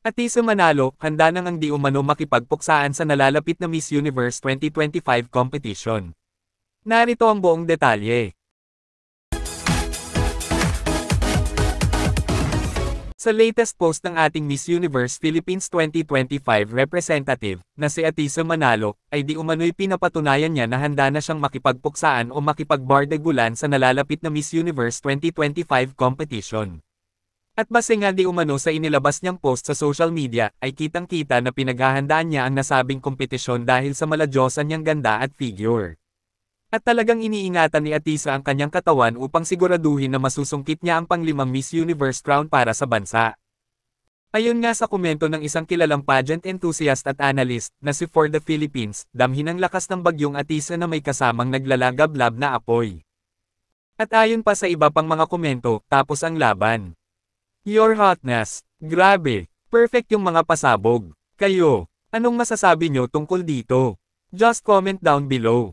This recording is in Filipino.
Atisa Manalo, handa nang ang di umano makipagpuksaan sa nalalapit na Miss Universe 2025 competition. Narito ang buong detalye. Sa latest post ng ating Miss Universe Philippines 2025 representative, na si Atisa Manalo, ay di umano'y pinapatunayan niya na handa na siyang makipagpuksaan o makipagbardagulan sa nalalapit na Miss Universe 2025 competition. At base nga di umano sa inilabas niyang post sa social media, ay kitang-kita na pinaghahandaan niya ang nasabing kompetisyon dahil sa maladyosan niyang ganda at figure. At talagang iniingatan ni Atisa ang kanyang katawan upang siguraduhin na masusungkit niya ang pang-5 Miss Universe crown para sa bansa. Ayon nga sa komento ng isang kilalang pageant enthusiast at analyst, na si For the Philippines, damhin ang lakas ng bagyong Atisa na may kasamang naglalagablab na apoy. At ayon pa sa iba pang mga komento, tapos ang laban. Your hotness, grabe, perfect yung mga pasabog. Kayo, anong masasabi nyo tungkol dito? Just comment down below.